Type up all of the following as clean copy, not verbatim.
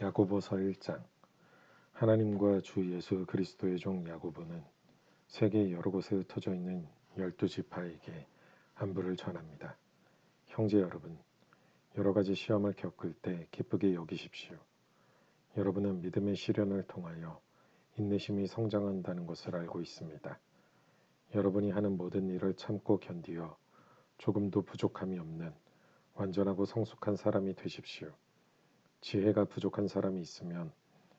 야고보서 1장. 하나님과 주 예수 그리스도의 종 야고보는 세계 여러 곳에 흩어져 있는 12지파에게 안부를 전합니다. 형제 여러분, 여러 가지 시험을 겪을 때 기쁘게 여기십시오. 여러분은 믿음의 시련을 통하여 인내심이 성장한다는 것을 알고 있습니다. 여러분이 하는 모든 일을 참고 견디어 조금도 부족함이 없는 완전하고 성숙한 사람이 되십시오. 지혜가 부족한 사람이 있으면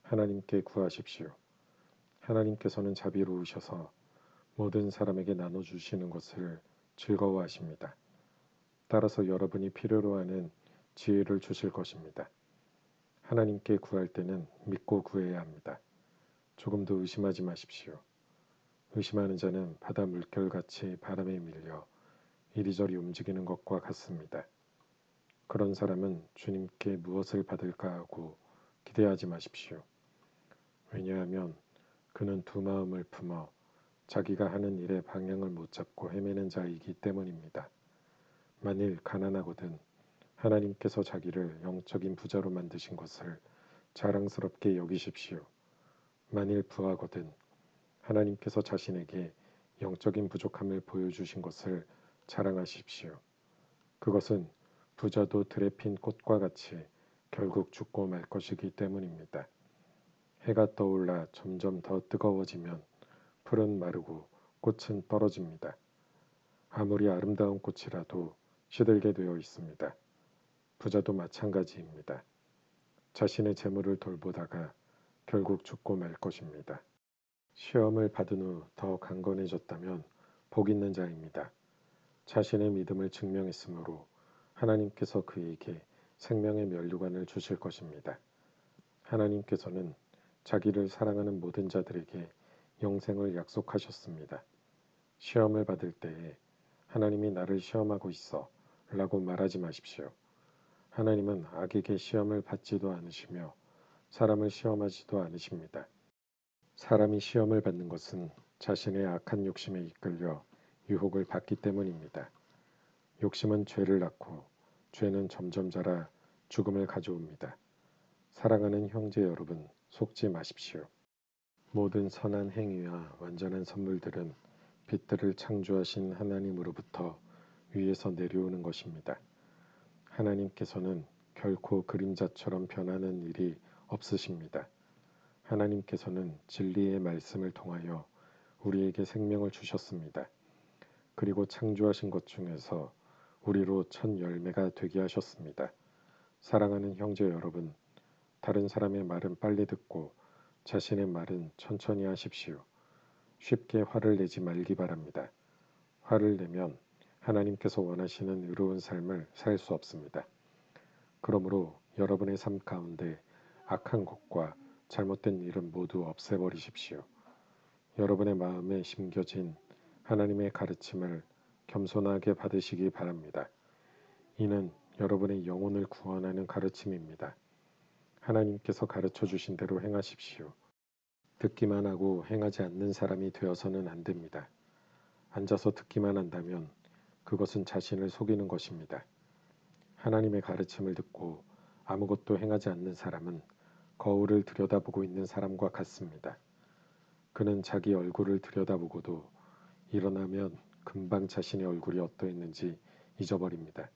하나님께 구하십시오. 하나님께서는 자비로우셔서 모든 사람에게 나눠주시는 것을 즐거워하십니다. 따라서 여러분이 필요로 하는 지혜를 주실 것입니다. 하나님께 구할 때는 믿고 구해야 합니다. 조금도 의심하지 마십시오. 의심하는 자는 바다 물결같이 바람에 밀려 이리저리 움직이는 것과 같습니다. 그런 사람은 주님께 무엇을 받을까 하고 기대하지 마십시오. 왜냐하면 그는 두 마음을 품어 자기가 하는 일의 방향을 못 잡고 헤매는 자이기 때문입니다. 만일 가난하거든 하나님께서 자기를 영적인 부자로 만드신 것을 자랑스럽게 여기십시오. 만일 부하거든 하나님께서 자신에게 영적인 부족함을 보여주신 것을 자랑하십시오. 그것은 부자도 들에 핀 꽃과 같이 결국 죽고 말 것이기 때문입니다. 해가 떠올라 점점 더 뜨거워지면 풀은 마르고 꽃은 떨어집니다. 아무리 아름다운 꽃이라도 시들게 되어 있습니다. 부자도 마찬가지입니다. 자신의 재물을 돌보다가 결국 죽고 말 것입니다. 시험을 받은 후 더 강건해졌다면 복 있는 자입니다. 자신의 믿음을 증명했으므로 하나님께서 그에게 생명의 면류관을 주실 것입니다. 하나님께서는 자기를 사랑하는 모든 자들에게 영생을 약속하셨습니다. 시험을 받을 때에 하나님이 나를 시험하고 있어 라고 말하지 마십시오. 하나님은 악에게 시험을 받지도 않으시며 사람을 시험하지도 않으십니다. 사람이 시험을 받는 것은 자신의 악한 욕심에 이끌려 유혹을 받기 때문입니다. 욕심은 죄를 낳고 죄는 점점 자라 죽음을 가져옵니다. 사랑하는 형제 여러분, 속지 마십시오. 모든 선한 행위와 완전한 선물들은 빛들을 창조하신 하나님으로부터 위에서 내려오는 것입니다. 하나님께서는 결코 그림자처럼 변하는 일이 없으십니다. 하나님께서는 진리의 말씀을 통하여 우리에게 생명을 주셨습니다. 그리고 창조하신 것 중에서 우리로 첫 열매가 되게 하셨습니다. 사랑하는 형제 여러분, 다른 사람의 말은 빨리 듣고 자신의 말은 천천히 하십시오. 쉽게 화를 내지 말기 바랍니다. 화를 내면 하나님께서 원하시는 의로운 삶을 살 수 없습니다. 그러므로 여러분의 삶 가운데 악한 것과 잘못된 일은 모두 없애버리십시오. 여러분의 마음에 심겨진 하나님의 가르침을 겸손하게 받으시기 바랍니다. 이는 여러분의 영혼을 구원하는 가르침입니다. 하나님께서 가르쳐 주신 대로 행하십시오. 듣기만 하고 행하지 않는 사람이 되어서는 안 됩니다. 앉아서 듣기만 한다면 그것은 자신을 속이는 것입니다. 하나님의 가르침을 듣고 아무것도 행하지 않는 사람은 거울을 들여다보고 있는 사람과 같습니다. 그는 자기 얼굴을 들여다보고도 일어나면 금방 자신의 얼굴이 어떠했는지 잊어버립니다.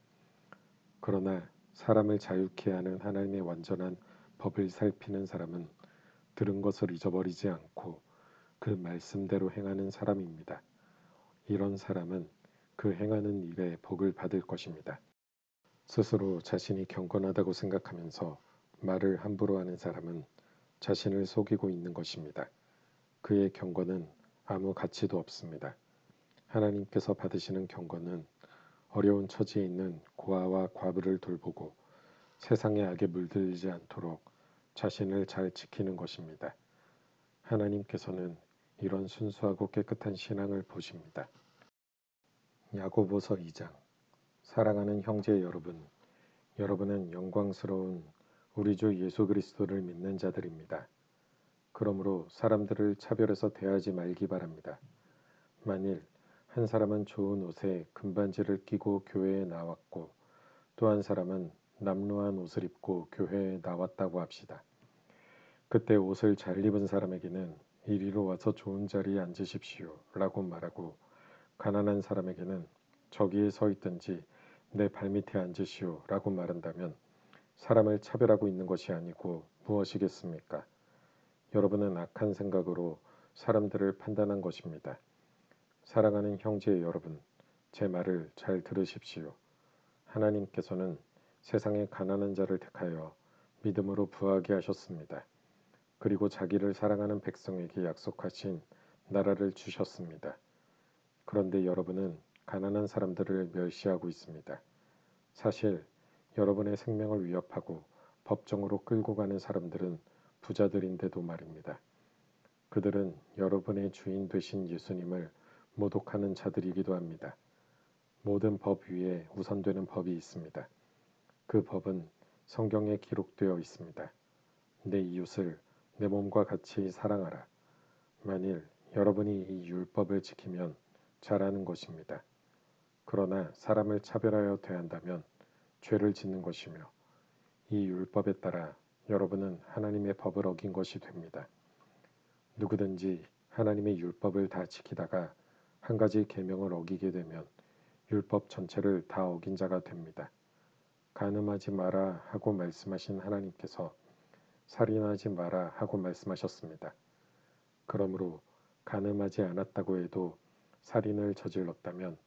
그러나 사람을 자유케 하는 하나님의 완전한 법을 살피는 사람은 들은 것을 잊어버리지 않고 그 말씀대로 행하는 사람입니다. 이런 사람은 그 행하는 일에 복을 받을 것입니다. 스스로 자신이 경건하다고 생각하면서 말을 함부로 하는 사람은 자신을 속이고 있는 것입니다. 그의 경건은 아무 가치도 없습니다. 하나님께서 받으시는 경건은 어려운 처지에 있는 고아와 과부를 돌보고 세상의 악에 물들지 않도록 자신을 잘 지키는 것입니다. 하나님께서는 이런 순수하고 깨끗한 신앙을 보십니다. 야고보서 2장. 사랑하는 형제 여러분, 여러분은 영광스러운 우리 주 예수 그리스도를 믿는 자들입니다. 그러므로 사람들을 차별해서 대하지 말기 바랍니다. 만일 한 사람은 좋은 옷에 금반지를 끼고 교회에 나왔고 또 한 사람은 남루한 옷을 입고 교회에 나왔다고 합시다. 그때 옷을 잘 입은 사람에게는 이리로 와서 좋은 자리에 앉으십시오 라고 말하고, 가난한 사람에게는 저기에 서 있든지 내 발밑에 앉으시오 라고 말한다면 사람을 차별하고 있는 것이 아니고 무엇이겠습니까? 여러분은 악한 생각으로 사람들을 판단한 것입니다. 사랑하는 형제 여러분, 제 말을 잘 들으십시오. 하나님께서는 세상의 가난한 자를 택하여 믿음으로 부하게 하셨습니다. 그리고 자기를 사랑하는 백성에게 약속하신 나라를 주셨습니다. 그런데 여러분은 가난한 사람들을 멸시하고 있습니다. 사실 여러분의 생명을 위협하고 법정으로 끌고 가는 사람들은 부자들인데도 말입니다. 그들은 여러분의 주인 되신 예수님을 모독하는 자들이기도 합니다. 모든 법 위에 우선되는 법이 있습니다. 그 법은 성경에 기록되어 있습니다. 내 이웃을 내 몸과 같이 사랑하라. 만일 여러분이 이 율법을 지키면 잘하는 것입니다. 그러나 사람을 차별하여 대한다면 죄를 짓는 것이며, 이 율법에 따라 여러분은 하나님의 법을 어긴 것이 됩니다. 누구든지 하나님의 율법을 다 지키다가 한 가지 계명을 어기게 되면 율법 전체를 다 어긴 자가 됩니다. 간음하지 마라 하고 말씀하신 하나님께서 살인하지 마라 하고 말씀하셨습니다. 그러므로 간음하지 않았다고 해도 살인을 저질렀다면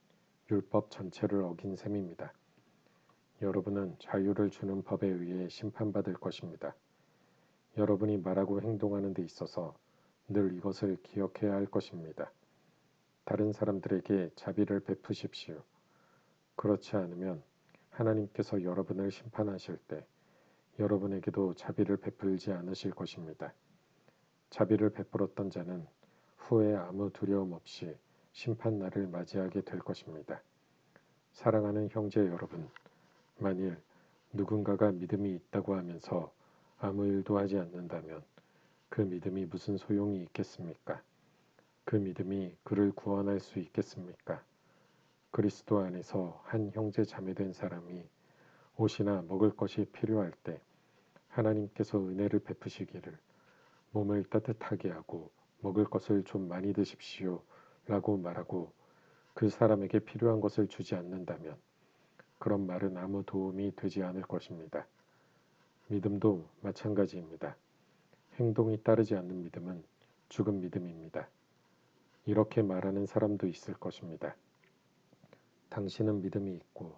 율법 전체를 어긴 셈입니다. 여러분은 자유를 주는 법에 의해 심판받을 것입니다. 여러분이 말하고 행동하는 데 있어서 늘 이것을 기억해야 할 것입니다. 다른 사람들에게 자비를 베푸십시오. 그렇지 않으면 하나님께서 여러분을 심판하실 때 여러분에게도 자비를 베풀지 않으실 것입니다. 자비를 베풀었던 자는 후에 아무 두려움 없이 심판날을 맞이하게 될 것입니다. 사랑하는 형제 여러분, 만일 누군가가 믿음이 있다고 하면서 아무 일도 하지 않는다면 그 믿음이 무슨 소용이 있겠습니까? 그 믿음이 그를 구원할 수 있겠습니까? 그리스도 안에서 한 형제 자매된 사람이 옷이나 먹을 것이 필요할 때 하나님께서 은혜를 베푸시기를 몸을 따뜻하게 하고 먹을 것을 좀 많이 드십시오 라고 말하고 그 사람에게 필요한 것을 주지 않는다면 그런 말은 아무 도움이 되지 않을 것입니다. 믿음도 마찬가지입니다. 행동이 따르지 않는 믿음은 죽은 믿음입니다. 이렇게 말하는 사람도 있을 것입니다. 당신은 믿음이 있고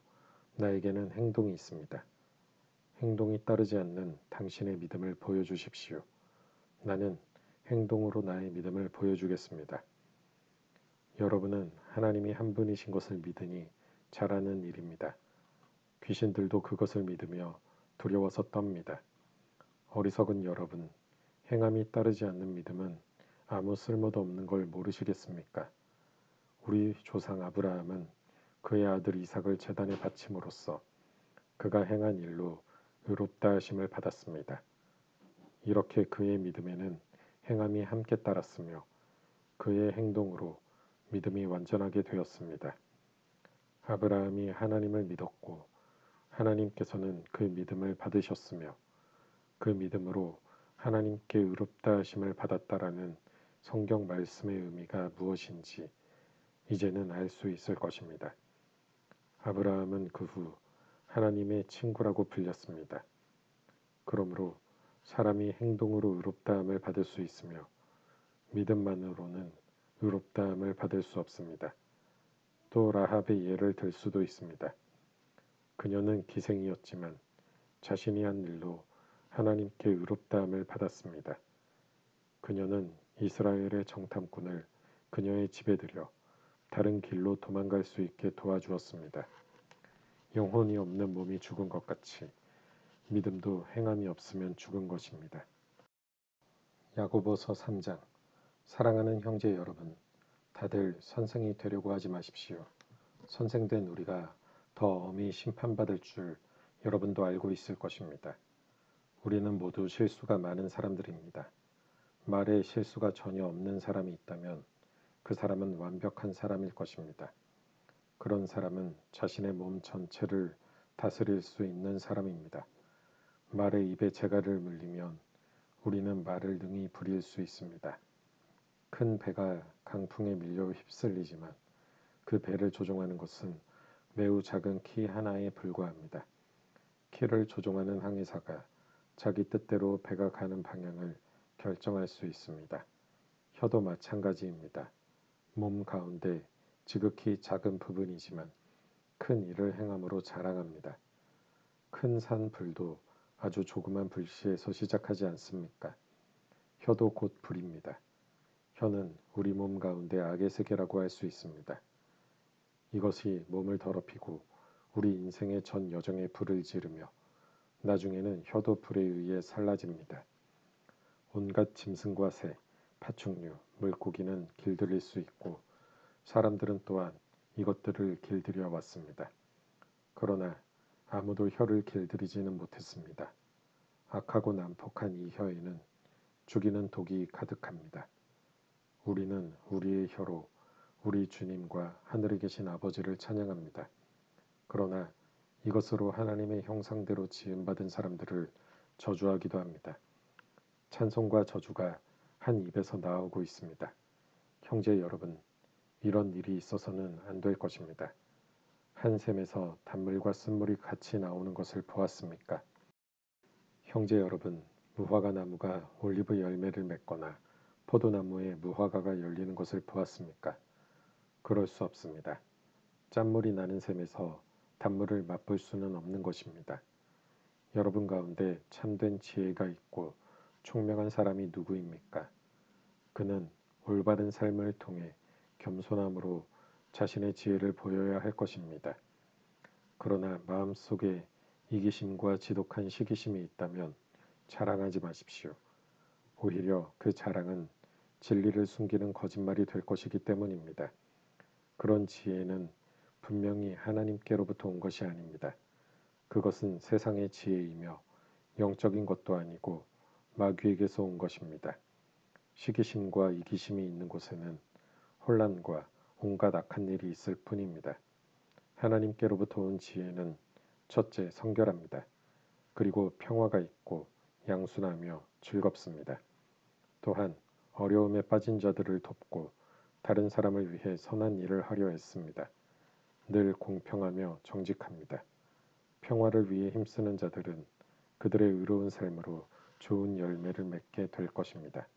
나에게는 행동이 있습니다. 행동이 따르지 않는 당신의 믿음을 보여주십시오. 나는 행동으로 나의 믿음을 보여주겠습니다. 여러분은 하나님이 한 분이신 것을 믿으니 잘하는 일입니다. 귀신들도 그것을 믿으며 두려워서 떱니다. 어리석은 여러분, 행함이 따르지 않는 믿음은 아무 쓸모도 없는 걸 모르시겠습니까? 우리 조상 아브라함은 그의 아들 이삭을 제단에 바침으로써 그가 행한 일로 의롭다 하심을 받았습니다. 이렇게 그의 믿음에는 행함이 함께 따랐으며 그의 행동으로 믿음이 완전하게 되었습니다. 아브라함이 하나님을 믿었고 하나님께서는 그 믿음을 받으셨으며 그 믿음으로 하나님께 의롭다 하심을 받았다라는 성경 말씀의 의미가 무엇인지 이제는 알 수 있을 것입니다. 아브라함은 그 후 하나님의 친구라고 불렸습니다. 그러므로 사람이 행동으로 의롭다함을 받을 수 있으며 믿음만으로는 의롭다함을 받을 수 없습니다. 또 라합의 예를 들 수도 있습니다. 그녀는 기생이었지만 자신이 한 일로 하나님께 의롭다함을 받았습니다. 그녀는 이스라엘의 정탐꾼을 그녀의 집에 들여 다른 길로 도망갈 수 있게 도와주었습니다. 영혼이 없는 몸이 죽은 것 같이 믿음도 행함이 없으면 죽은 것입니다. 야고보서 3장. 사랑하는 형제 여러분, 다들 선생이 되려고 하지 마십시오. 선생된 우리가 더 엄히 심판받을 줄 여러분도 알고 있을 것입니다. 우리는 모두 실수가 많은 사람들입니다. 말에 실수가 전혀 없는 사람이 있다면 그 사람은 완벽한 사람일 것입니다. 그런 사람은 자신의 몸 전체를 다스릴 수 있는 사람입니다. 말의 입에 재갈을 물리면 우리는 말을 능히 부릴 수 있습니다. 큰 배가 강풍에 밀려 휩쓸리지만 그 배를 조종하는 것은 매우 작은 키 하나에 불과합니다. 키를 조종하는 항해사가 자기 뜻대로 배가 가는 방향을 결정할 수 있습니다. 혀도 마찬가지입니다. 몸 가운데 지극히 작은 부분이지만 큰 일을 행함으로 자랑합니다. 큰 산 불도 아주 조그만 불씨에서 시작하지 않습니까? 혀도 곧 불입니다. 혀는 우리 몸 가운데 악의 세계라고 할 수 있습니다. 이것이 몸을 더럽히고 우리 인생의 전 여정에 불을 지르며 나중에는 혀도 불에 의해 살라집니다. 온갖 짐승과 새, 파충류, 물고기는 길들일 수 있고 사람들은 또한 이것들을 길들여 왔습니다. 그러나 아무도 혀를 길들이지는 못했습니다. 악하고 난폭한 이 혀에는 죽이는 독이 가득합니다. 우리는 우리의 혀로 우리 주님과 하늘에 계신 아버지를 찬양합니다. 그러나 이것으로 하나님의 형상대로 지음받은 사람들을 저주하기도 합니다. 찬송과 저주가 한 입에서 나오고 있습니다. 형제 여러분, 이런 일이 있어서는 안 될 것입니다. 한 샘에서 단물과 쓴물이 같이 나오는 것을 보았습니까? 형제 여러분, 무화과 나무가 올리브 열매를 맺거나 포도나무에 무화과가 열리는 것을 보았습니까? 그럴 수 없습니다. 짠물이 나는 샘에서 단물을 맛볼 수는 없는 것입니다. 여러분 가운데 참된 지혜가 있고 총명한 사람이 누구입니까? 그는 올바른 삶을 통해 겸손함으로 자신의 지혜를 보여야 할 것입니다. 그러나 마음속에 이기심과 지독한 시기심이 있다면 자랑하지 마십시오. 오히려 그 자랑은 진리를 숨기는 거짓말이 될 것이기 때문입니다. 그런 지혜는 분명히 하나님께로부터 온 것이 아닙니다. 그것은 세상의 지혜이며 영적인 것도 아니고 마귀에게서 온 것입니다. 시기심과 이기심이 있는 곳에는 혼란과 온갖 악한 일이 있을 뿐입니다. 하나님께로부터 온 지혜는 첫째 성결합니다. 그리고 평화가 있고 양순하며 즐겁습니다. 또한 어려움에 빠진 자들을 돕고 다른 사람을 위해 선한 일을 하려 했습니다. 늘 공평하며 정직합니다. 평화를 위해 힘쓰는 자들은 그들의 의로운 삶으로 좋은 열매를 맺게 될 것입니다.